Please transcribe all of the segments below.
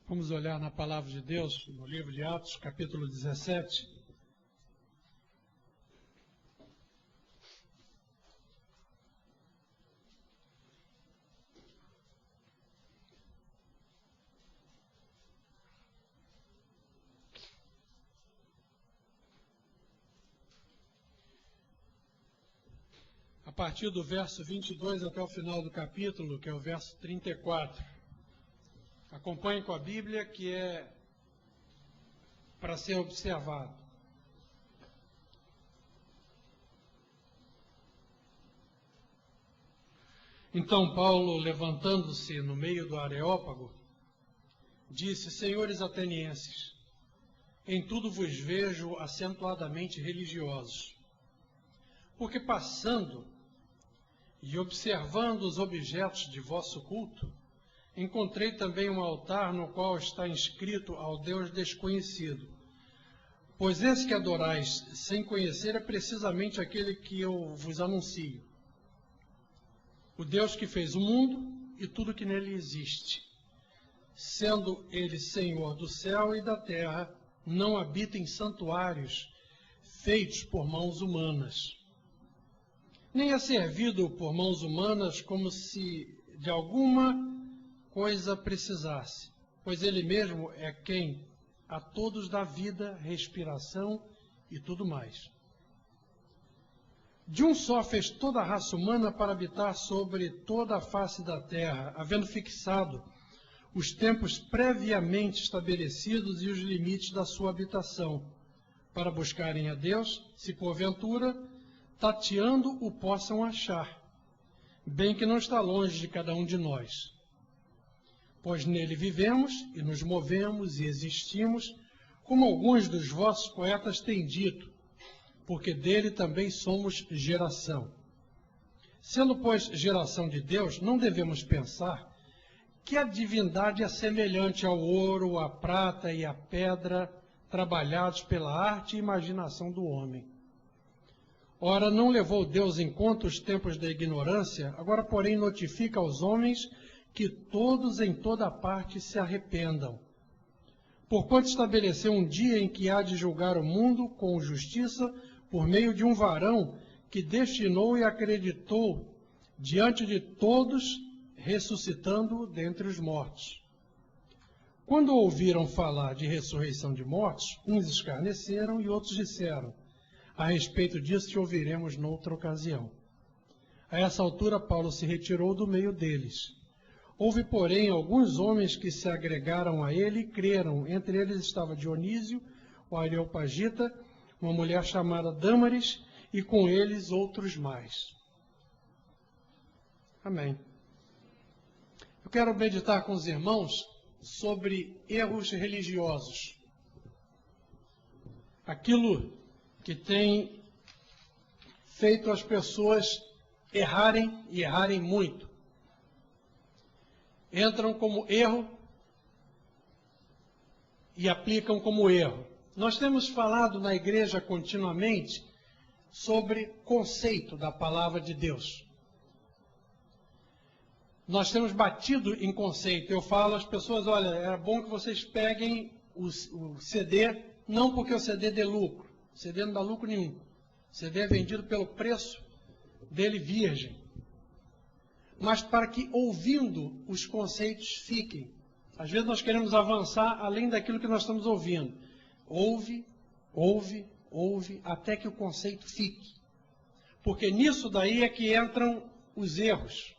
Vamos olhar na Palavra de Deus, no livro de Atos, capítulo 17. A partir do verso 22 até o final do capítulo, que é o verso 34. Acompanhe com a Bíblia, que é para ser observado. Então Paulo, levantando-se no meio do Areópago, disse: Senhores atenienses, em tudo vos vejo acentuadamente religiosos, porque passando e observando os objetos de vosso culto, encontrei também um altar no qual está inscrito ao Deus desconhecido. Pois esse que adorais sem conhecer é precisamente aquele que eu vos anuncio. O Deus que fez o mundo e tudo que nele existe. Sendo ele Senhor do céu e da terra, não habita em santuários feitos por mãos humanas. Nem é servido por mãos humanas como se de alguma coisa precisasse, pois ele mesmo é quem a todos dá vida, respiração e tudo mais. De um só fez toda a raça humana para habitar sobre toda a face da terra, havendo fixado os tempos previamente estabelecidos e os limites da sua habitação, para buscarem a Deus, se porventura, tateando o possam achar, bem que não está longe de cada um de nós. Pois nele vivemos e nos movemos e existimos, como alguns dos vossos poetas têm dito, porque dele também somos geração. Sendo, pois, geração de Deus, não devemos pensar que a divindade é semelhante ao ouro, à prata e à pedra, trabalhados pela arte e imaginação do homem. Ora, não levou Deus em conta os tempos da ignorância, agora, porém, notifica aos homens que todos em toda parte se arrependam. Porquanto estabeleceu um dia em que há de julgar o mundo com justiça por meio de um varão que destinou e acreditou diante de todos, ressuscitando dentre os mortos. Quando ouviram falar de ressurreição de mortos, uns escarneceram e outros disseram: a respeito disso te ouviremos noutra ocasião. A essa altura Paulo se retirou do meio deles. Houve, porém, alguns homens que se agregaram a ele e creram. Entre eles estava Dionísio, o Areopagita, uma mulher chamada Dâmaris, e com eles outros mais. Amém. Eu quero meditar com os irmãos sobre erros religiosos. Aquilo que tem feito as pessoas errarem e errarem muito. Entram como erro e aplicam como erro. Nós temos falado na igreja continuamente sobre conceito da palavra de Deus. Nós temos batido em conceito. Eu falo às pessoas, olha, é bom que vocês peguem o CD, não porque o CD dê lucro. O CD não dá lucro nenhum. O CD é vendido pelo preço dele virgem. Mas para que, ouvindo, os conceitos fiquem. Às vezes nós queremos avançar além daquilo que nós estamos ouvindo. Ouve, ouve, ouve, até que o conceito fique. Porque nisso daí é que entram os erros.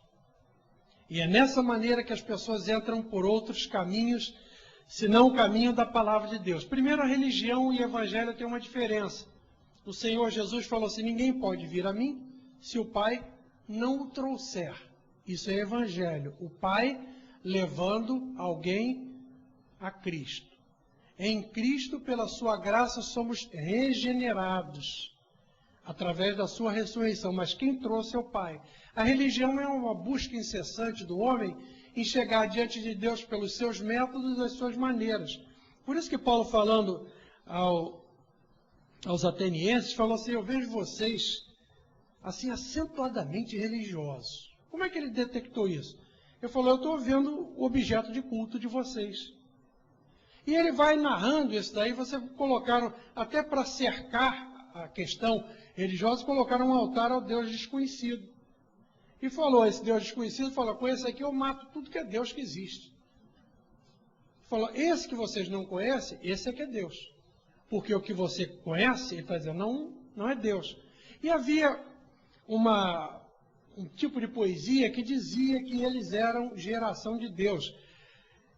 E é nessa maneira que as pessoas entram por outros caminhos, senão o caminho da palavra de Deus. Primeiro, a religião e o evangelho têm uma diferença. O Senhor Jesus falou assim: ninguém pode vir a mim se o Pai não o trouxer. Isso é evangelho. O Pai levando alguém a Cristo. Em Cristo, pela sua graça, somos regenerados através da sua ressurreição. Mas quem trouxe é o Pai. A religião é uma busca incessante do homem em chegar diante de Deus pelos seus métodos e as suas maneiras. Por isso que Paulo, falando aos atenienses, falou assim: eu vejo vocês assim acentuadamente religiosos. Como é que ele detectou isso? Ele falou: eu estou vendo o objeto de culto de vocês. E ele vai narrando isso daí, você colocaram, até para cercar a questão religiosa, colocaram um altar ao Deus desconhecido. E falou, esse Deus desconhecido, falou, com esse aqui eu mato tudo que é Deus que existe. Falou, esse que vocês não conhecem, esse é que é Deus. Porque o que você conhece, ele está dizendo, não é Deus. E havia um tipo de poesia que dizia que eles eram geração de Deus.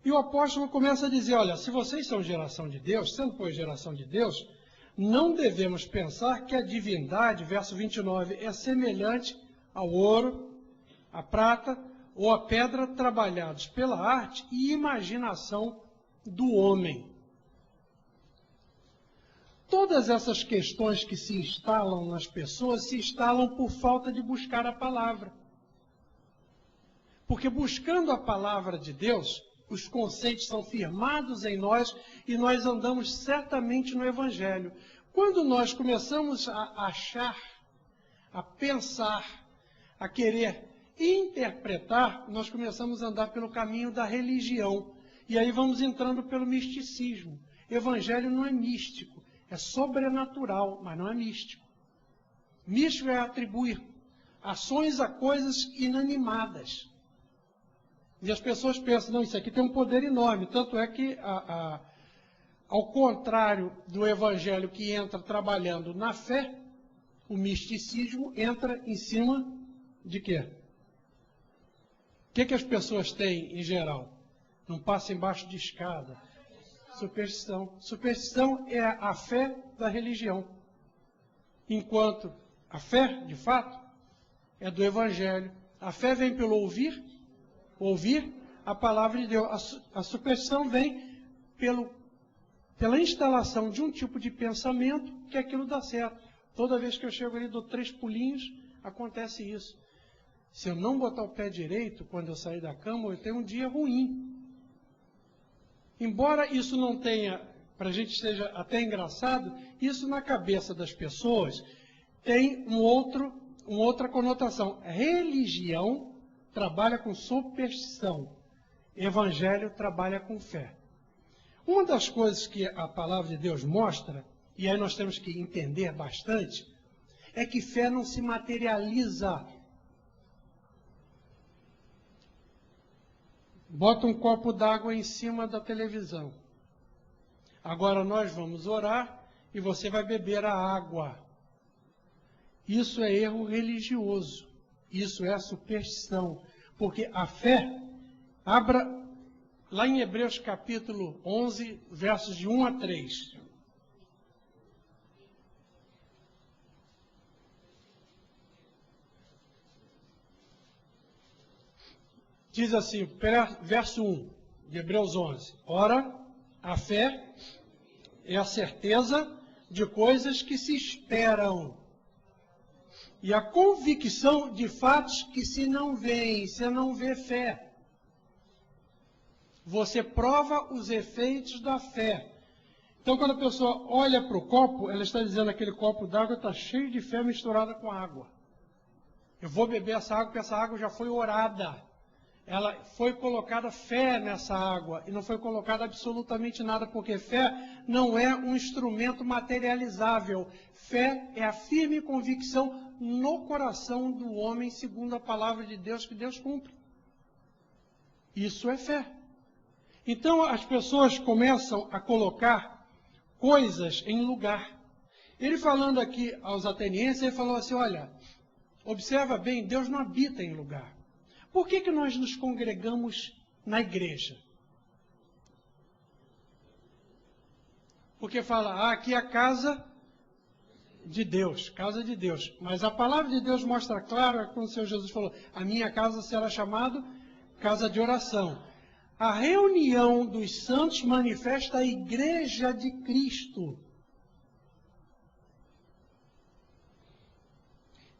E o apóstolo começa a dizer, olha, se vocês são geração de Deus, sendo pois geração de Deus, não devemos pensar que a divindade, verso 29, é semelhante ao ouro, à prata ou à pedra trabalhados pela arte e imaginação do homem. Todas essas questões que se instalam nas pessoas se instalam por falta de buscar a palavra. Porque buscando a palavra de Deus, os conceitos são firmados em nós e nós andamos certamente no Evangelho. Quando nós começamos a achar, a pensar, a querer interpretar, nós começamos a andar pelo caminho da religião. E aí vamos entrando pelo misticismo. Evangelho não é místico, é sobrenatural, mas não é místico. Místico é atribuir ações a coisas inanimadas. E as pessoas pensam, não, isso aqui tem um poder enorme. Tanto é que, ao contrário do Evangelho que entra trabalhando na fé, o misticismo entra em cima de quê? O que as pessoas têm em geral? Não passa embaixo de escada. Superstição. Superstição é a fé da religião. Enquanto a fé, de fato, é do Evangelho. A fé vem pelo ouvir a palavra de Deus. A superstição vem pela instalação de um tipo de pensamento que aquilo dá certo. Toda vez que eu chego ali e dou 3 pulinhos, acontece isso. Se eu não botar o pé direito, quando eu sair da cama, eu tenho um dia ruim. Embora isso não tenha, para a gente seja até engraçado, isso na cabeça das pessoas tem uma outra conotação. Religião trabalha com superstição. Evangelho trabalha com fé. Uma das coisas que a palavra de Deus mostra, e aí nós temos que entender bastante, é que fé não se materializa. Bota um copo d'água em cima da televisão. Agora nós vamos orar e você vai beber a água. Isso é erro religioso. Isso é superstição. Porque a fé, abra lá em Hebreus capítulo 11, versos de 1 a 3. Diz assim, verso 1 de Hebreus 11. Ora, a fé é a certeza de coisas que se esperam. E a convicção de fatos que se não veem, você não vê fé. Você prova os efeitos da fé. Então, quando a pessoa olha para o copo, ela está dizendo que aquele copo d'água está cheio de fé misturada com água. Eu vou beber essa água, porque essa água já foi orada. Ela foi colocada fé nessa água e não foi colocada absolutamente nada, porque fé não é um instrumento materializável. Fé é a firme convicção no coração do homem, segundo a palavra de Deus, que Deus cumpre. Isso é fé. Então as pessoas começam a colocar coisas em lugar. Ele falando aqui aos atenienses, ele falou assim, olha, observa bem, Deus não habita em lugar. Por que nós nos congregamos na Porque fala, aqui é a casa de Deus, casa de Deus. Mas a palavra de Deus mostra claro, quando o Senhor Jesus falou, a minha casa será chamada casa de oração. A reunião dos santos manifesta a igreja de Cristo.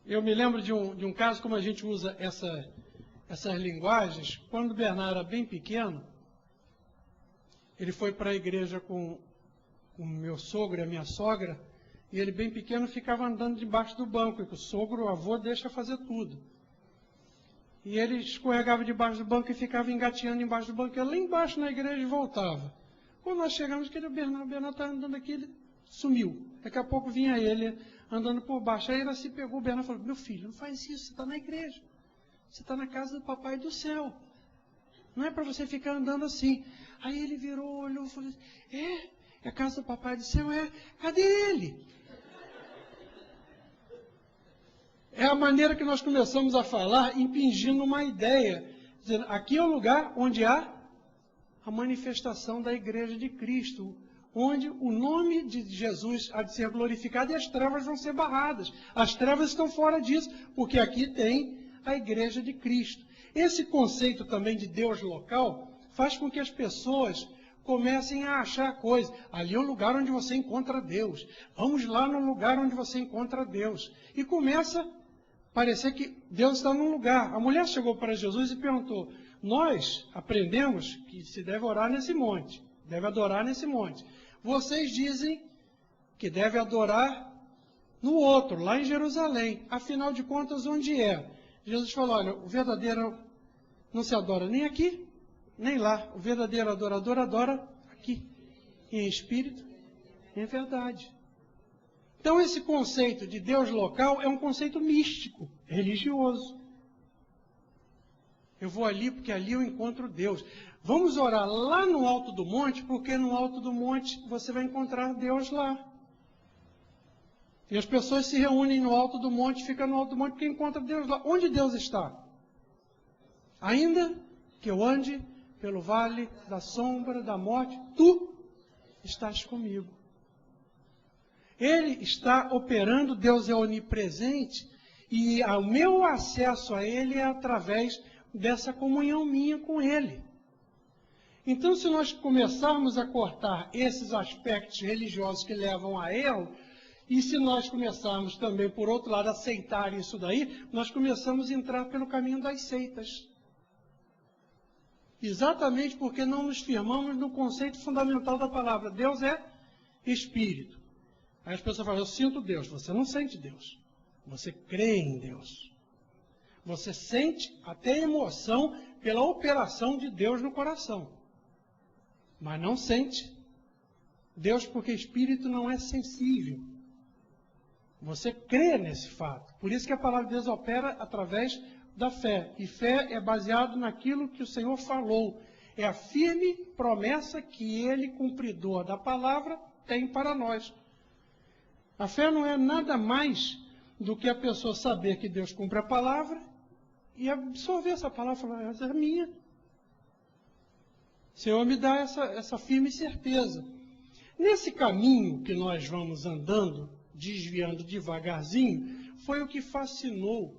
Eu me lembro de um caso, como a gente usa essas linguagens. Quando o Bernardo era bem pequeno, ele foi para a igreja com o meu sogro e a minha sogra, e ele bem pequeno ficava andando debaixo do banco, e o sogro, o avô, deixa fazer tudo. E ele escorregava debaixo do banco e ficava engateando embaixo do banco, e lá embaixo na igreja e voltava. Quando nós chegamos, que o Bernardo está andando aqui, ele sumiu. Daqui a pouco vinha ele andando por baixo. Aí ela se pegou, o Bernardo falou, meu filho, não faz isso, você está na igreja. Você está na casa do Papai do Céu. Não é para você ficar andando assim. Aí ele virou, olhou e falou, é a casa do Papai do Céu? Cadê ele? É a maneira que nós começamos a falar, impingindo uma ideia. Dizendo, aqui é o lugar onde há a manifestação da igreja de Cristo, onde o nome de Jesus há de ser glorificado e as trevas vão ser barradas. As trevas estão fora disso, porque aqui tem a igreja de Cristo. Esse conceito também de Deus local faz com que as pessoas comecem a achar coisas. Ali é o lugar onde você encontra Deus. Vamos lá no lugar onde você encontra Deus. E começa a parecer que Deus está num lugar. A mulher chegou para Jesus e perguntou, nós aprendemos que se deve orar nesse monte, deve adorar nesse monte. Vocês dizem que deve adorar no outro, lá em Jerusalém. Afinal de contas, onde é? Jesus falou, olha, o verdadeiro não se adora nem aqui, nem lá. O verdadeiro adorador adora aqui, em espírito e em verdade. Então, esse conceito de Deus local é um conceito místico, religioso. Eu vou ali porque ali eu encontro Deus. Vamos orar lá no alto do monte, porque no alto do monte você vai encontrar Deus lá. E as pessoas se reúnem no alto do monte, ficam no alto do monte porque encontram Deus lá. Onde Deus está? Ainda que eu ande pelo vale da sombra da morte, tu estás comigo. Ele está operando, Deus é onipresente, e o meu acesso a Ele é através dessa comunhão minha com Ele. Então, se nós começarmos a cortar esses aspectos religiosos que levam a erro, e se nós começarmos também, por outro lado, a aceitar isso daí, nós começamos a entrar pelo caminho das seitas. Exatamente porque não nos firmamos no conceito fundamental da palavra. Deus é Espírito. Aí as pessoas falam, eu sinto Deus. Você não sente Deus. Você crê em Deus. Você sente até emoção pela operação de Deus no coração. Mas não sente Deus porque Espírito não é sensível. Você crê nesse fato. Por isso que a palavra de Deus opera através da fé. E fé é baseado naquilo que o Senhor falou. É a firme promessa que Ele, cumpridor da palavra, tem para nós. A fé não é nada mais do que a pessoa saber que Deus cumpre a palavra e absorver essa palavra e falar, essa é minha. O Senhor me dá essa firme certeza. Nesse caminho que nós vamos andando, desviando devagarzinho, foi o que fascinou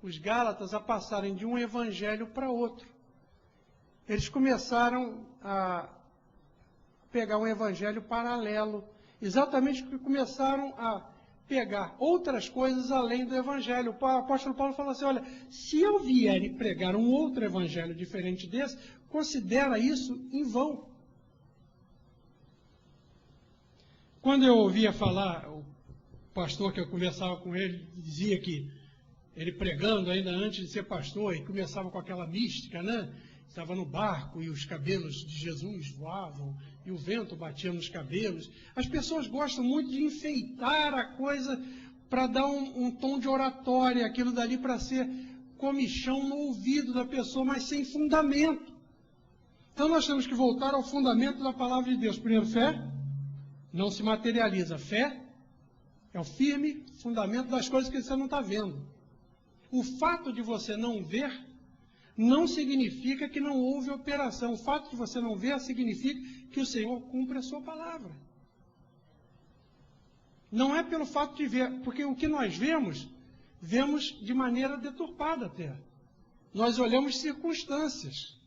os Gálatas a passarem de um evangelho para outro. Eles começaram a pegar um evangelho paralelo, exatamente porque começaram a pegar outras coisas além do evangelho. O apóstolo Paulo fala assim, olha, se eu vier e pregar um outro evangelho diferente desse, considera isso em vão. Quando eu ouvia falar, o pastor que eu conversava com ele dizia que ele pregando ainda antes de ser pastor, e começava com aquela mística, né? Estava no barco e os cabelos de Jesus voavam e o vento batia nos cabelos. As pessoas gostam muito de enfeitar a coisa para dar um tom de oratória, aquilo dali para ser comichão no ouvido da pessoa, mas sem fundamento. Então nós temos que voltar ao fundamento da palavra de Deus. Primeiro, fé não se materializa. Fé é o firme fundamento das coisas que você não está vendo. O fato de você não ver não significa que não houve operação. O fato de você não ver significa que o Senhor cumpre a sua palavra. Não é pelo fato de ver, porque o que nós vemos de maneira deturpada até. Nós olhamos circunstâncias.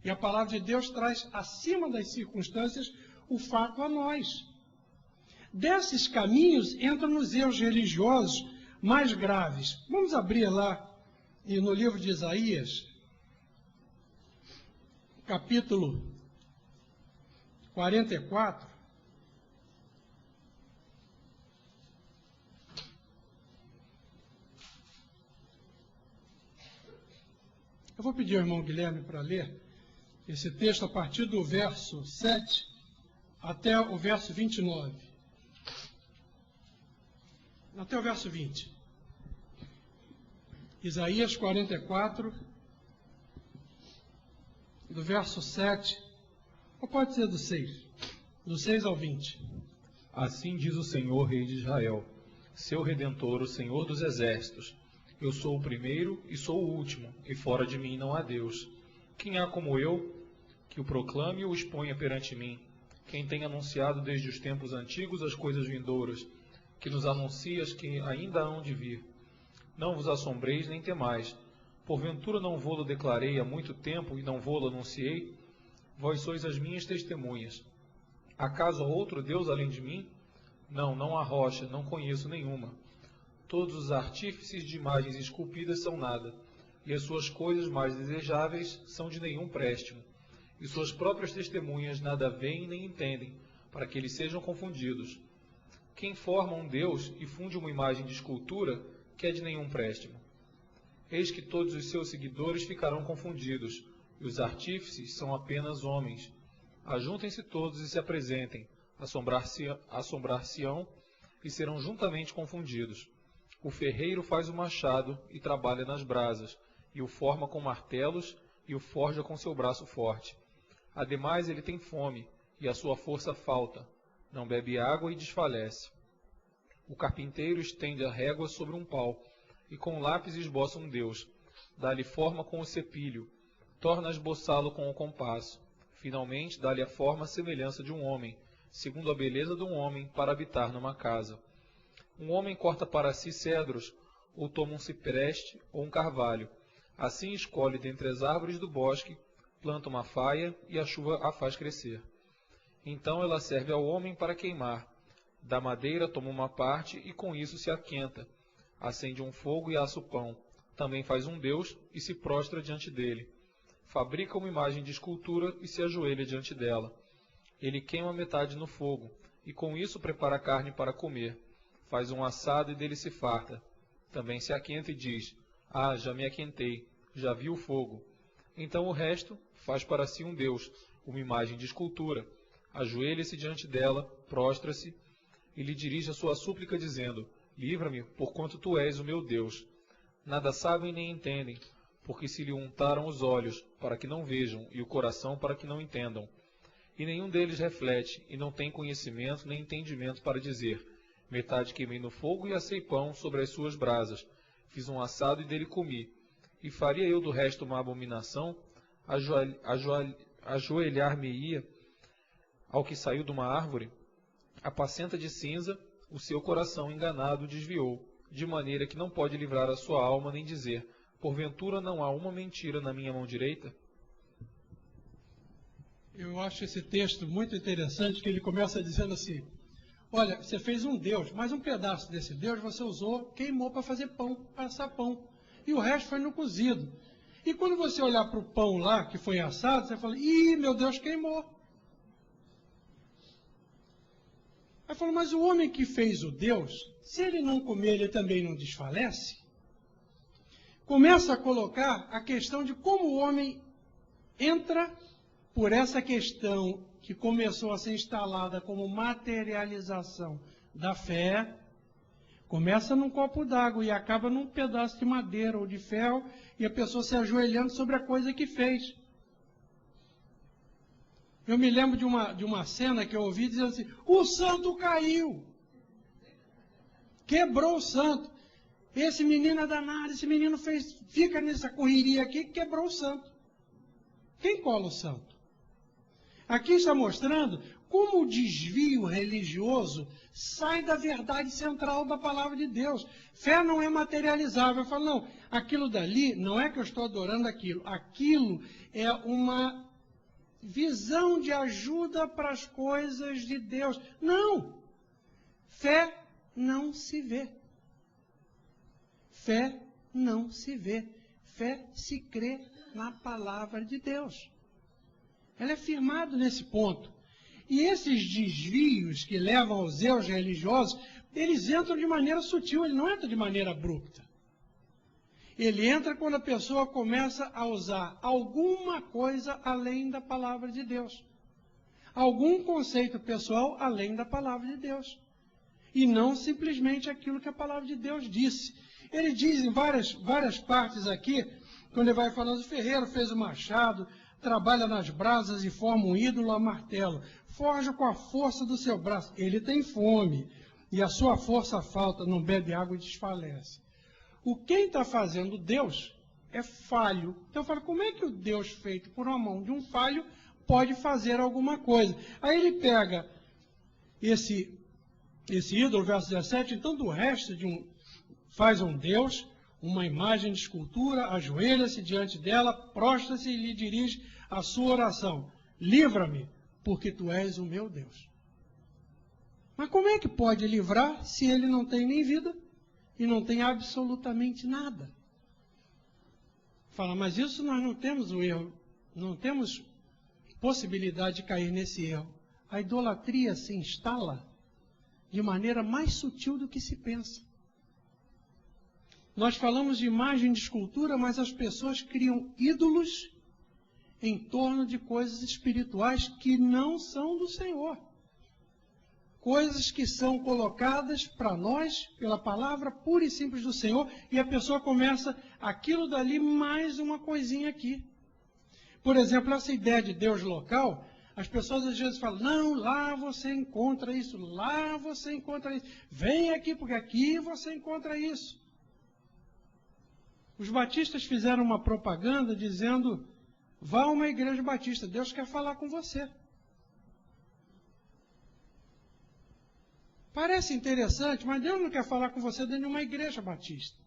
E a palavra de Deus traz acima das circunstâncias o fato a nós. Desses caminhos entram os erros religiosos mais graves. Vamos abrir lá e no livro de Isaías, capítulo 44. Eu vou pedir ao irmão Guilherme para ler, esse texto a partir do verso 7 até o verso 29. Até o verso 20. Isaías 44, do verso 7, ou pode ser do 6, do 6 ao 20. Assim diz o Senhor, Rei de Israel, seu Redentor, o Senhor dos Exércitos. Eu sou o primeiro e sou o último, e fora de mim não há Deus. Quem há como eu, que o proclame e o exponha perante mim? Quem tem anunciado desde os tempos antigos as coisas vindouras, que nos anuncia as que ainda hão de vir. Não vos assombreis nem temais. Porventura não vô-lo declarei há muito tempo e não vô-lo anunciei? Vós sois as minhas testemunhas. Acaso há outro Deus além de mim? Não, não há rocha, não conheço nenhuma. Todos os artífices de imagens esculpidas são nada, e as suas coisas mais desejáveis são de nenhum préstimo, e suas próprias testemunhas nada veem nem entendem, para que eles sejam confundidos. Quem forma um Deus e funde uma imagem de escultura, que é de nenhum préstimo. Eis que todos os seus seguidores ficarão confundidos, e os artífices são apenas homens. Ajuntem-se todos e se apresentem, assombrar-se-ão e serão juntamente confundidos. O ferreiro faz o machado e trabalha nas brasas, e o forma com martelos e o forja com seu braço forte. Ademais ele tem fome, e a sua força falta, não bebe água e desfalece. O carpinteiro estende a régua sobre um pau, e com lápis esboça um Deus. Dá-lhe forma com o cepilho, torna a esboçá-lo com o compasso. Finalmente dá-lhe a forma à semelhança de um homem, segundo a beleza de um homem, para habitar numa casa. Um homem corta para si cedros, ou toma um cipreste ou um carvalho. Assim escolhe dentre as árvores do bosque, planta uma faia e a chuva a faz crescer. Então ela serve ao homem para queimar. Da madeira toma uma parte e com isso se aquenta. Acende um fogo e assa o pão. Também faz um Deus e se prostra diante dele. Fabrica uma imagem de escultura e se ajoelha diante dela. Ele queima metade no fogo, e com isso prepara carne para comer. Faz um assado e dele se farta. Também se aquenta e diz: Ah, já me aquentei, já vi o fogo. Então o resto faz para si um Deus, uma imagem de escultura. Ajoelha-se diante dela, prostra-se, e lhe dirige a sua súplica, dizendo: Livra-me, porquanto tu és o meu Deus. Nada sabem nem entendem, porque se lhe untaram os olhos, para que não vejam, e o coração para que não entendam. E nenhum deles reflete, e não tem conhecimento nem entendimento para dizer: Metade queimei no fogo e assei pão sobre as suas brasas. Fiz um assado e dele comi. E faria eu do resto uma abominação? Ajoelhar-me-ia ao que saiu de uma árvore? Apacenta de cinza, o seu coração enganado desviou, de maneira que não pode livrar a sua alma nem dizer: Porventura não há uma mentira na minha mão direita? Eu acho esse texto muito interessante, que ele começa dizendo assim: olha, você fez um Deus, mas um pedaço desse Deus você usou, queimou para fazer pão, para assar pão. E o resto foi no cozido. E quando você olhar para o pão lá, que foi assado, você fala: ih, meu Deus, queimou. Aí falou: mas o homem que fez o Deus, se ele não comer, ele também não desfalece? Começa a colocar a questão de como o homem entra por essa questão que começou a ser instalada como materialização da fé, começa num copo d'água e acaba num pedaço de madeira ou de ferro, e a pessoa se ajoelhando sobre a coisa que fez. Eu me lembro de uma cena que eu ouvi dizendo assim: o santo caiu, quebrou o santo. Esse menino é danado, esse menino fica nessa correria aqui, quebrou o santo. Quem cola o santo? Aqui está mostrando como o desvio religioso sai da verdade central da palavra de Deus. Fé não é materializável. Eu falo: não, aquilo dali não é que eu estou adorando aquilo. Aquilo é uma visão de ajuda para as coisas de Deus. Não! Fé não se vê. Fé não se vê. Fé se crê na palavra de Deus. Ela é firmada nesse ponto. E esses desvios que levam aos erros religiosos, eles entram de maneira sutil, eles não entram de maneira abrupta. Ele entra quando a pessoa começa a usar alguma coisa além da palavra de Deus. Algum conceito pessoal além da palavra de Deus. E não simplesmente aquilo que a palavra de Deus disse. Ele diz em várias partes aqui, quando ele vai falando, o ferreiro fez o machado, trabalha nas brasas e forma um ídolo a martelo, forja com a força do seu braço. Ele tem fome, e a sua força falta, não bebe água e desfalece. Quem está fazendo Deus é falho. Então eu falo, como é que o Deus feito por uma mão de um falho pode fazer alguma coisa? Aí ele pega esse ídolo, verso 17, então do resto faz um Deus, uma imagem de escultura, ajoelha-se diante dela, prostra-se e lhe dirige a sua oração. Livra-me, porque tu és o meu Deus. Mas como é que pode livrar se ele não tem nem vida e não tem absolutamente nada? Fala, mas isso nós não temos o erro, não temos possibilidade de cair nesse erro. A idolatria se instala de maneira mais sutil do que se pensa. Nós falamos de imagem de escultura, mas as pessoas criam ídolos em torno de coisas espirituais que não são do Senhor. Coisas que são colocadas para nós pela palavra pura e simples do Senhor, e a pessoa começa aquilo dali mais uma coisinha aqui. Por exemplo, essa ideia de Deus local, as pessoas às vezes falam, não, lá você encontra isso, lá você encontra isso, vem aqui, porque aqui você encontra isso. Os batistas fizeram uma propaganda dizendo, vá a uma igreja batista, Deus quer falar com você. Parece interessante, mas Deus não quer falar com você dentro de uma igreja batista.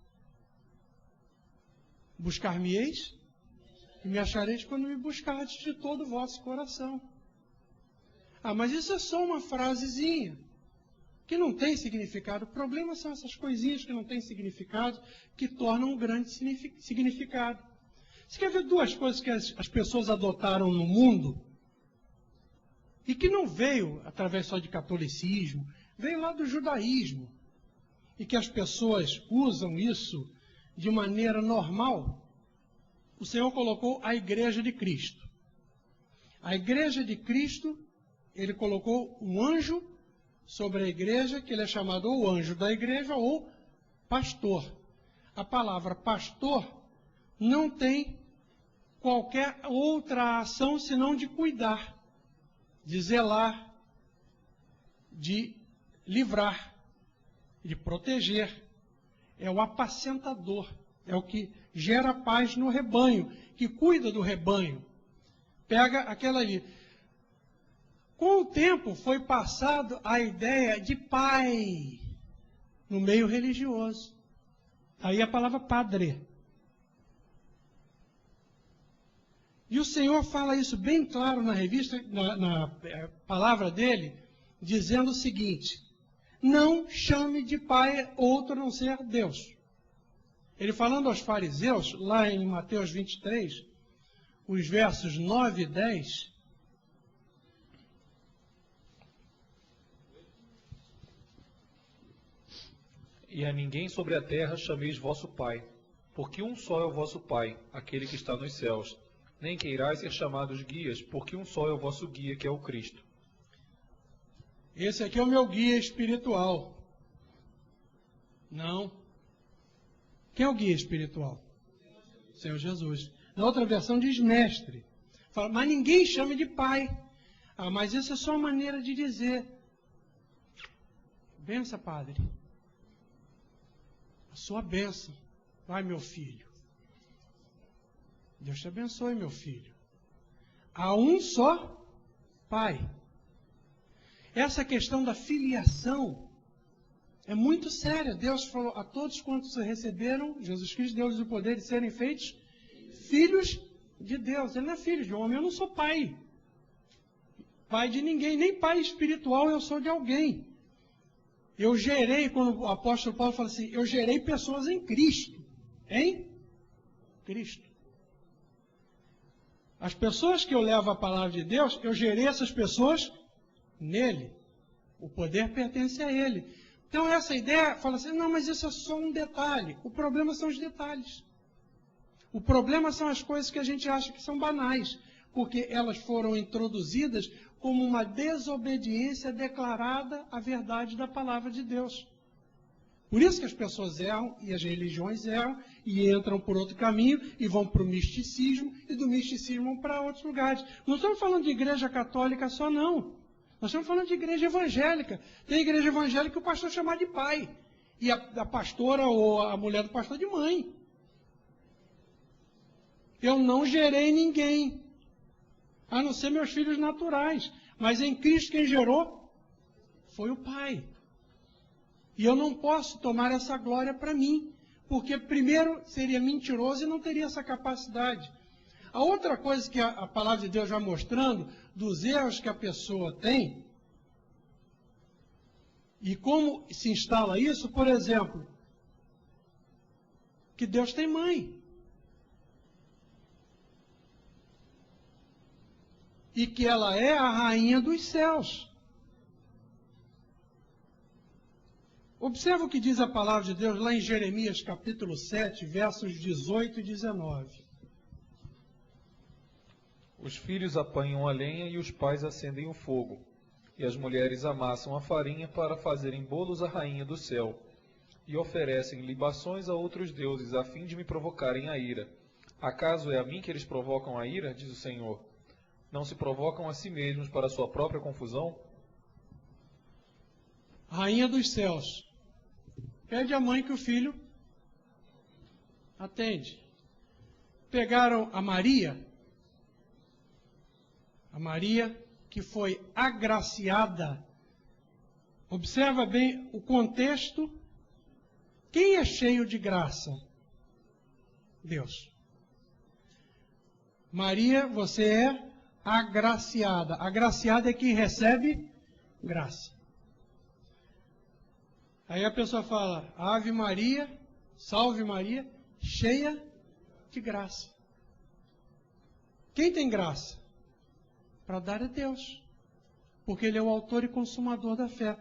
Buscar-me-eis e me achareis quando me buscardes de todo o vosso coração. Ah, mas isso é só uma frasezinha que não tem significado. O problema são essas coisinhas que não têm significado, que tornam um grande significado. Você quer ver duas coisas que as pessoas adotaram no mundo e que não veio através só de catolicismo, veio lá do judaísmo, e que as pessoas usam isso de maneira normal? O Senhor colocou a igreja de Cristo. A igreja de Cristo, ele colocou um anjo sobre a igreja, que ele é chamado ou anjo da igreja ou pastor. A palavra pastor não tem qualquer outra ação senão de cuidar, de zelar, de livrar, de proteger. É o apacentador, é o que gera paz no rebanho, que cuida do rebanho. Pega aquela ali. Com o tempo foi passado a ideia de pai no meio religioso. Aí a palavra padre. E o Senhor fala isso bem claro na revista, na palavra dele, dizendo o seguinte, não chame de pai outro a não ser Deus. Ele falando aos fariseus, lá em Mateus 23, os versos 9 e 10, e a ninguém sobre a terra chameis vosso Pai, porque um só é o vosso Pai, aquele que está nos céus. Nem queirais ser chamados guias, porque um só é o vosso guia, que é o Cristo. Esse aqui é o meu guia espiritual. Não. Quem é o guia espiritual? Senhor Jesus. Na outra versão diz mestre. Fala, mas ninguém chama de pai. Ah, mas isso é só uma maneira de dizer. Benção, padre. A sua bênção. Vai, meu filho. Deus te abençoe, meu filho. Há um só pai. Essa questão da filiação é muito séria. Deus falou a todos quantos receberam, Jesus Cristo deu-lhes o poder de serem feitos filhos de Deus. Ele não é filho de homem, eu não sou pai. Pai de ninguém, nem pai espiritual eu sou de alguém. Eu gerei, quando o apóstolo Paulo fala assim, eu gerei pessoas em Cristo. Em Cristo. As pessoas que eu levo a palavra de Deus, eu gerei essas pessoas nele. O poder pertence a ele. Então essa ideia fala assim, não, mas isso é só um detalhe. O problema são os detalhes. O problema são as coisas que a gente acha que são banais, porque elas foram introduzidas como uma desobediência declarada à verdade da palavra de Deus. Por isso que as pessoas erram e as religiões erram e entram por outro caminho e vão para o misticismo e do misticismo vão para outros lugares. Não estamos falando de igreja católica só, não. Nós estamos falando de igreja evangélica. Tem igreja evangélica que o pastor chama de pai e a pastora ou a mulher do pastor de mãe. Eu não gerei ninguém, a não ser meus filhos naturais. Mas em Cristo quem gerou foi o Pai. E eu não posso tomar essa glória para mim, porque primeiro seria mentiroso e não teria essa capacidade. A outra coisa que a palavra de Deus vai mostrando, dos erros que a pessoa tem, e como se instala isso, por exemplo, que Deus tem mãe. E que ela é a rainha dos céus. Observa o que diz a palavra de Deus lá em Jeremias capítulo 7, versos 18 e 19. Os filhos apanham a lenha e os pais acendem o fogo, e as mulheres amassam a farinha para fazerem bolos à rainha do céu, e oferecem libações a outros deuses, a fim de me provocarem a ira. Acaso é a mim que eles provocam a ira, diz o Senhor? Não se provocam a si mesmos para a sua própria confusão? Rainha dos céus. Pede à mãe que o filho atende. Pegaram a Maria que foi agraciada. Observa bem o contexto. Quem é cheio de graça? Deus. Maria, você é agraciada. Agraciada é quem recebe graça. Aí a pessoa fala, Ave Maria, salve Maria, cheia de graça. Quem tem graça? Para dar a Deus. Porque Ele é o autor e consumador da fé.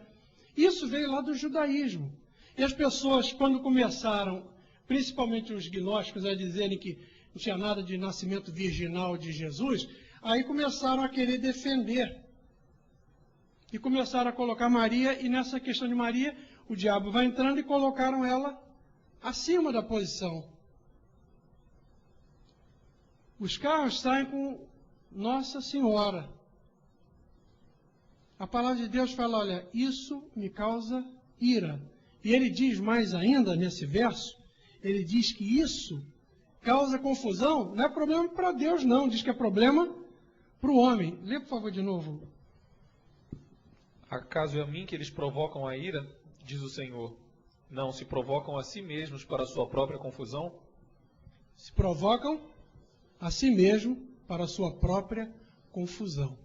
Isso veio lá do judaísmo. E as pessoas, quando começaram, principalmente os gnósticos, a dizerem que não tinha nada de nascimento virginal de Jesus, aí começaram a querer defender. E começaram a colocar Maria, e nessa questão de Maria, o diabo vai entrando e colocaram ela acima da posição. Os carros saem com Nossa Senhora. A palavra de Deus fala, olha, isso me causa ira. E ele diz mais ainda nesse verso, ele diz que isso causa confusão, não é problema para Deus não, diz que é problema para o homem. Lê por favor de novo. Acaso é a mim que eles provocam a ira, diz o Senhor? Não se provocam a si mesmos para a sua própria confusão? Se provocam a si mesmo para a sua própria confusão.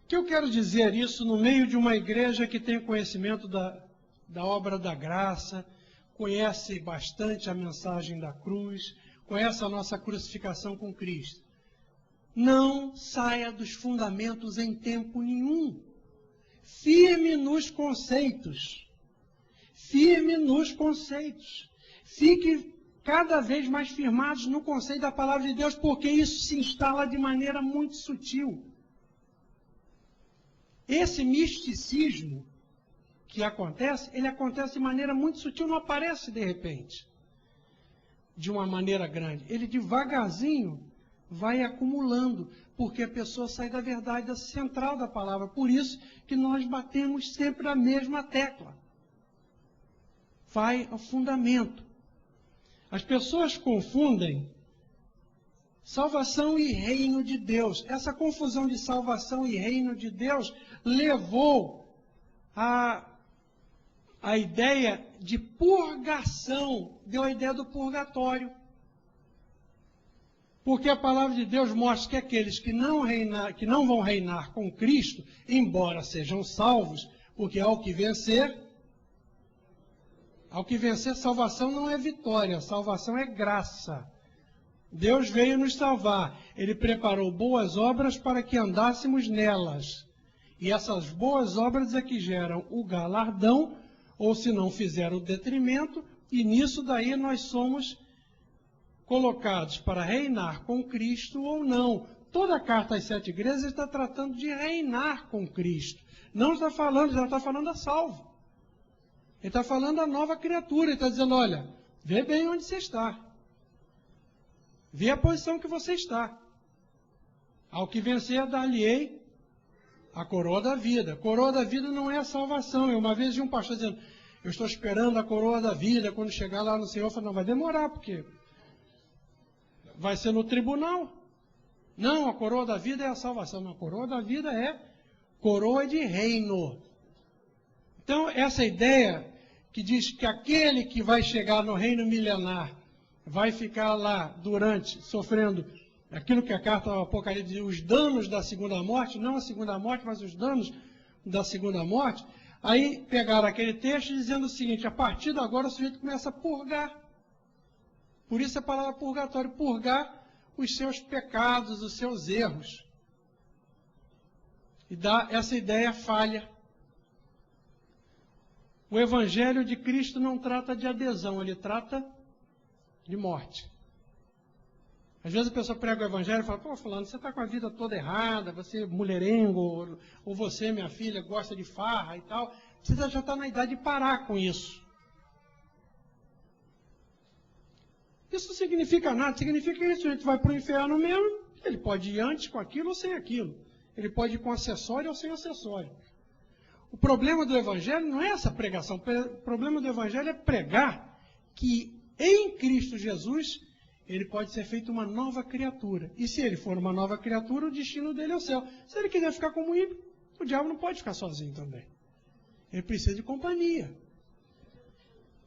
O que eu quero dizer isso no meio de uma igreja que tem conhecimento da obra da graça, conhece bastante a mensagem da cruz, conhece a nossa crucificação com Cristo. Não saia dos fundamentos em tempo nenhum. Firme nos conceitos. Firme nos conceitos. Fique cada vez mais firmados no conceito da palavra de Deus, porque isso se instala de maneira muito sutil. Esse misticismo que acontece, ele acontece de maneira muito sutil, não aparece de repente, de uma maneira grande. Ele devagarzinho vai acumulando, porque a pessoa sai da verdade central da palavra. Por isso que nós batemos sempre a mesma tecla. Vai ao fundamento. As pessoas confundem salvação e reino de Deus. Essa confusão de salvação e reino de Deus levou a ideia de purgação, deu a ideia do purgatório. Porque a palavra de Deus mostra que aqueles que não vão reinar com Cristo, embora sejam salvos, porque ao que vencer, salvação não é vitória, salvação é graça. Deus veio nos salvar, Ele preparou boas obras para que andássemos nelas. E essas boas obras é que geram o galardão, ou se não fizer o detrimento, e nisso daí nós somos colocados para reinar com Cristo ou não. Toda a carta às 7 igrejas está tratando de reinar com Cristo. Não está falando, já está falando a salvo. Ele está falando da nova criatura. Ele está dizendo, olha, vê bem onde você está. Vê a posição que você está. Ao que vencer, dar-lhe-ei a coroa da vida. A coroa da vida não é a salvação. Uma vez vi um pastor dizendo, eu estou esperando a coroa da vida. Quando chegar lá no Senhor, eu falei, não, vai demorar, porque vai ser no tribunal. Não, a coroa da vida é a salvação. Não, a coroa da vida é coroa de reino. Então, essa ideia que diz que aquele que vai chegar no reino milenar vai ficar lá sofrendo aquilo que a carta do Apocalipse diz, os danos da segunda morte, não a segunda morte, mas os danos da segunda morte. Aí pegaram aquele texto dizendo o seguinte, a partir de agora o sujeito começa a purgar. Por isso a palavra purgatório, purgar os seus pecados, os seus erros. E dá essa ideia falha. O Evangelho de Cristo não trata de adesão, ele trata de morte. Às vezes a pessoa prega o Evangelho e fala, pô, fulano, você está com a vida toda errada, você é mulherengo, ou você, minha filha, gosta de farra e tal. Você já está na idade de parar com isso. Isso não significa nada, significa que esse sujeito vai para o inferno mesmo, ele pode ir antes com aquilo ou sem aquilo. Ele pode ir com acessório ou sem acessório. O problema do Evangelho não é essa pregação, o problema do Evangelho é pregar que em Cristo Jesus ele pode ser feito uma nova criatura. E se ele for uma nova criatura, o destino dele é o céu. Se ele quiser ficar como ímpio, o diabo não pode ficar sozinho também. Ele precisa de companhia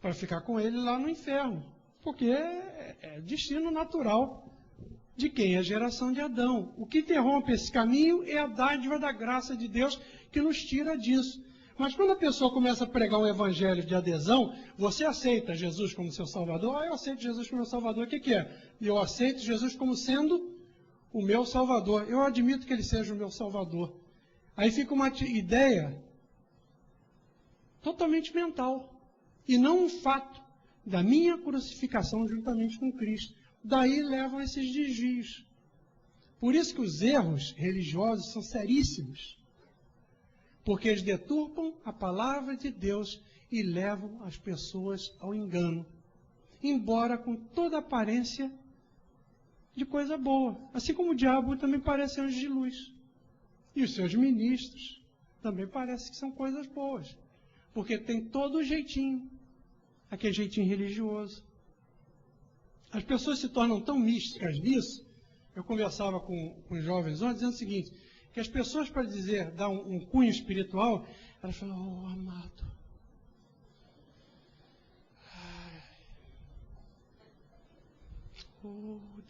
para ficar com ele lá no inferno. Porque é destino natural de quem? É a geração de Adão. O que interrompe esse caminho é a dádiva da graça de Deus que nos tira disso. Mas quando a pessoa começa a pregar um evangelho de adesão, você aceita Jesus como seu Salvador? Ah, eu aceito Jesus como meu Salvador. O que é? Eu aceito Jesus como sendo o meu Salvador. Eu admito que ele seja o meu Salvador. Aí fica uma ideia totalmente mental. E não um fato da minha crucificação juntamente com Cristo. Daí levam esses desvios. Por isso que os erros religiosos são seríssimos. Porque eles deturpam a palavra de Deus e levam as pessoas ao engano. Embora com toda aparência de coisa boa. Assim como o diabo também parece anjo de luz. E os seus ministros também parecem que são coisas boas. Porque tem todo o jeitinho. Aquele jeitinho religioso. As pessoas se tornam tão místicas nisso. Eu conversava com os jovens ontem dizendo o seguinte, que as pessoas, para dar um cunho espiritual, elas falam, oh, amado,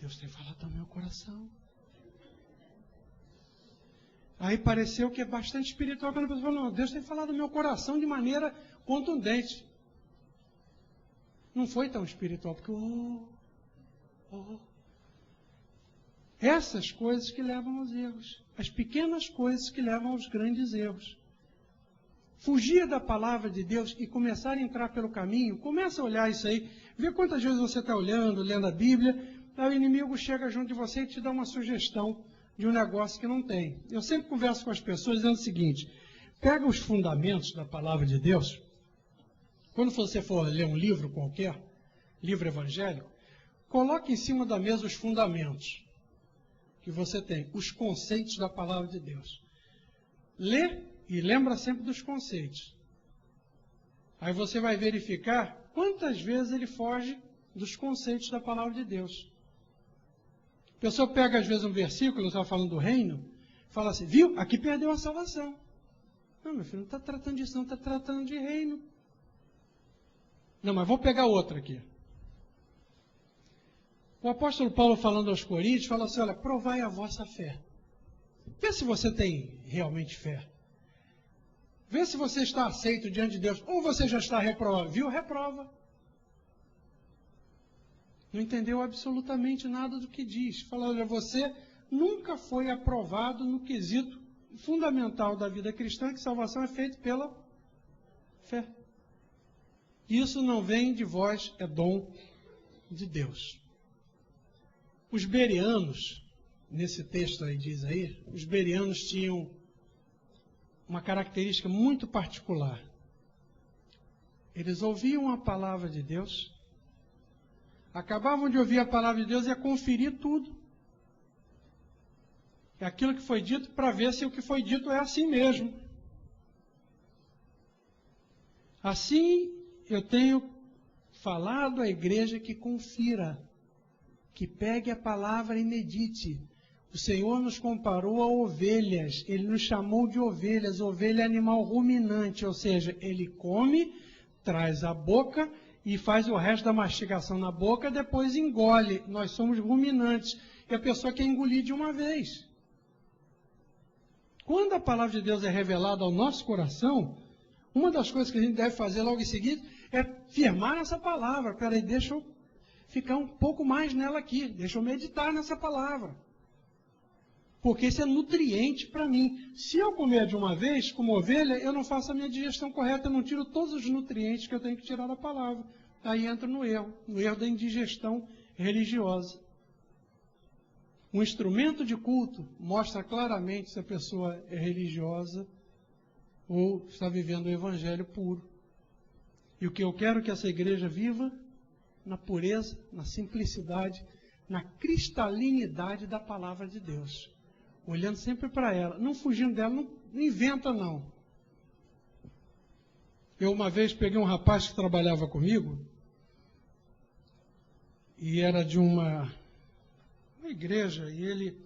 Deus tem falado ao meu coração. Aí pareceu que é bastante espiritual, quando a pessoa fala, não, Deus tem falado ao meu coração de maneira contundente. Não foi tão espiritual, porque, essas coisas que levam aos erros. As pequenas coisas que levam aos grandes erros. Fugir da palavra de Deus e começar a entrar pelo caminho, começa a olhar isso aí, vê quantas vezes você está olhando, lendo a Bíblia, aí o inimigo chega junto de você e te dá uma sugestão de um negócio que não tem. Eu sempre converso com as pessoas dizendo o seguinte, pega os fundamentos da palavra de Deus, quando você for ler um livro qualquer, livro evangélico, coloque em cima da mesa os fundamentos que você tem, os conceitos da palavra de Deus. Lê e lembra sempre dos conceitos. Aí você vai verificar quantas vezes ele foge dos conceitos da palavra de Deus. A pessoa pega às vezes um versículo, estava falando do reino, fala assim, viu? Aqui perdeu a salvação. Não, meu filho, não está tratando disso, não está tratando de reino. Não, mas vou pegar outra aqui. O apóstolo Paulo, falando aos Coríntios, fala assim, olha, provai a vossa fé. Vê se você tem realmente fé. Vê se você está aceito diante de Deus. Ou você já está reprovado. Viu? Reprova. Não entendeu absolutamente nada do que diz. Fala, olha, você nunca foi aprovado no quesito fundamental da vida cristã, que salvação é feita pela fé. Isso não vem de vós, é dom de Deus. Os bereanos, nesse texto aí diz aí, os bereanos tinham uma característica muito particular. Eles ouviam a palavra de Deus, acabavam de ouvir a palavra de Deus e ia conferir tudo. É aquilo que foi dito para ver se o que foi dito é assim mesmo. Assim, eu tenho falado à igreja que confira, que pegue a palavra e medite. O Senhor nos comparou a ovelhas, Ele nos chamou de ovelhas. Ovelha é animal ruminante, ou seja, ele come, traz a boca e faz o resto da mastigação na boca, depois engole. Nós somos ruminantes, e a pessoa quer engolir de uma vez. Quando a palavra de Deus é revelada ao nosso coração, uma das coisas que a gente deve fazer logo em seguida é firmar nessa palavra. Peraí, deixa eu ficar um pouco mais nela aqui, deixa eu meditar nessa palavra. Porque isso é nutriente para mim. Se eu comer de uma vez, como ovelha, eu não faço a minha digestão correta, eu não tiro todos os nutrientes que eu tenho que tirar da palavra. Aí entra no erro da indigestão religiosa. Um instrumento de culto mostra claramente se a pessoa é religiosa ou está vivendo o evangelho puro. E o que eu quero que essa igreja viva na pureza, na simplicidade, na cristalinidade da palavra de Deus. Olhando sempre para ela, não fugindo dela, não inventa não. Eu uma vez peguei um rapaz que trabalhava comigo, e era de uma igreja, e ele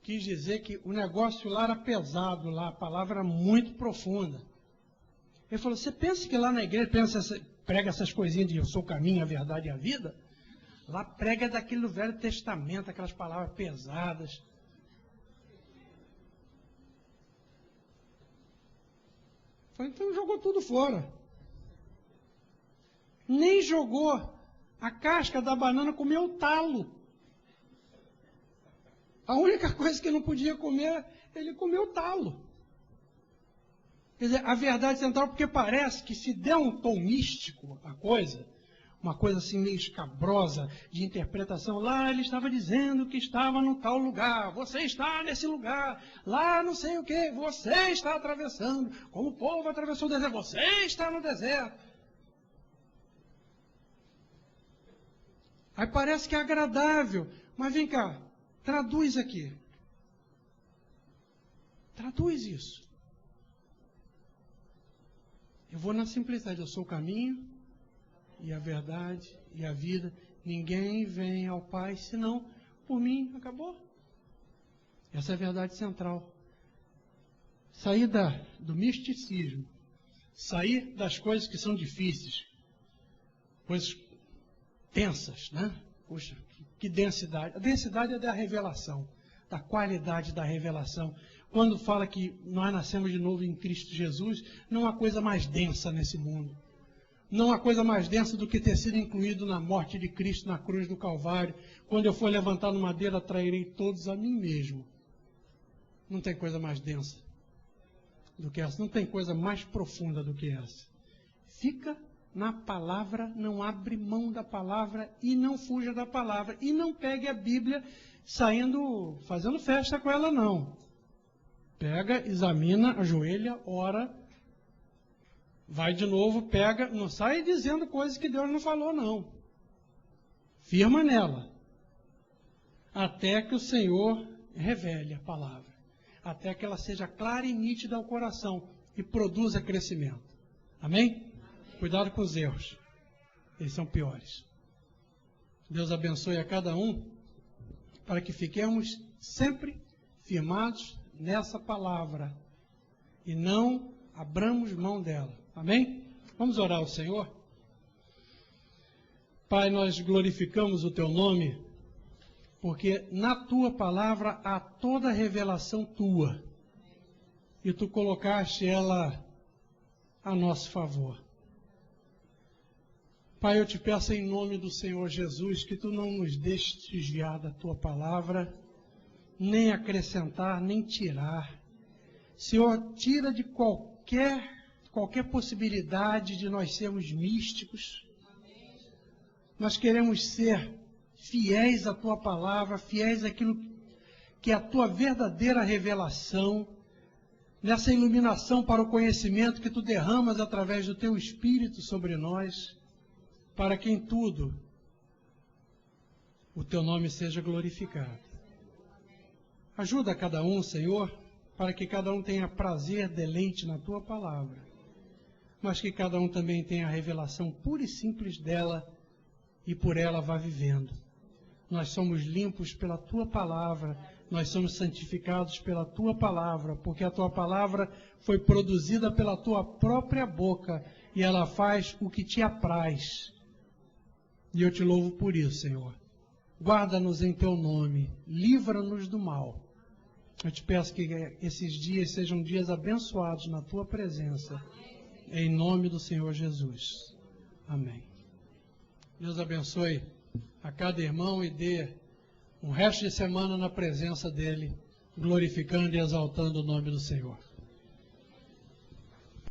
quis dizer que o negócio lá era pesado, lá a palavra era muito profunda. Ele falou, você pensa que lá na igreja prega essas coisinhas de eu sou o caminho, a verdade e a vida? Lá prega daquele do Velho Testamento, aquelas palavras pesadas. Falei, então jogou tudo fora. Nem jogou a casca da banana, comeu o talo. A única coisa que não podia comer, ele comeu o talo. Quer dizer, a verdade central, porque parece que se der um tom místico a coisa, uma coisa assim meio escabrosa de interpretação, lá ele estava dizendo que estava no tal lugar, você está nesse lugar, lá não sei o que, você está atravessando, como o povo atravessou o deserto, você está no deserto. Aí parece que é agradável, mas vem cá, traduz aqui. Traduz isso. Eu vou na simplicidade, eu sou o caminho, e a verdade, e a vida. Ninguém vem ao Pai, senão por mim, acabou. Essa é a verdade central. Sair do misticismo, sair das coisas que são difíceis, coisas tensas, né? Puxa, que densidade. A densidade é da revelação, da qualidade da revelação. Quando fala que nós nascemos de novo em Cristo Jesus, não há coisa mais densa nesse mundo. Não há coisa mais densa do que ter sido incluído na morte de Cristo na cruz do Calvário. Quando eu for levantar no madeiro, atrairei todos a mim mesmo. Não tem coisa mais densa do que essa. Não tem coisa mais profunda do que essa. Fica na palavra, não abre mão da palavra e não fuja da palavra. E não pegue a Bíblia fazendo festa com ela, não. Pega, examina, ajoelha, ora, vai de novo, pega, não sai dizendo coisas que Deus não falou, não. Firma nela. Até que o Senhor revele a palavra. Até que ela seja clara e nítida ao coração e produza crescimento. Amém? Cuidado com os erros. Eles são piores. Deus abençoe a cada um para que fiquemos sempre firmados nessa palavra e não abramos mão dela. Amém? Vamos orar ao Senhor? Pai, nós glorificamos o Teu nome, porque na Tua palavra há toda a revelação Tua, e Tu colocaste ela a nosso favor. Pai, eu te peço em nome do Senhor Jesus, que Tu não nos deixes desviar da Tua palavra, nem acrescentar, nem tirar. Senhor, tira de qualquer possibilidade de nós sermos místicos. Nós queremos ser fiéis à tua palavra, fiéis àquilo que é a tua verdadeira revelação, nessa iluminação para o conhecimento que tu derramas através do teu Espírito sobre nós, para que em tudo o teu nome seja glorificado. Ajuda cada um, Senhor, para que cada um tenha prazer, deleite na tua palavra, mas que cada um também tenha a revelação pura e simples dela e por ela vá vivendo. Nós somos limpos pela tua palavra, nós somos santificados pela tua palavra, porque a tua palavra foi produzida pela tua própria boca e ela faz o que te apraz. E eu te louvo por isso, Senhor. Guarda-nos em teu nome, livra-nos do mal. Eu te peço que esses dias sejam dias abençoados na tua presença, em nome do Senhor Jesus. Amém. Deus abençoe a cada irmão e dê um resto de semana na presença dele, glorificando e exaltando o nome do Senhor.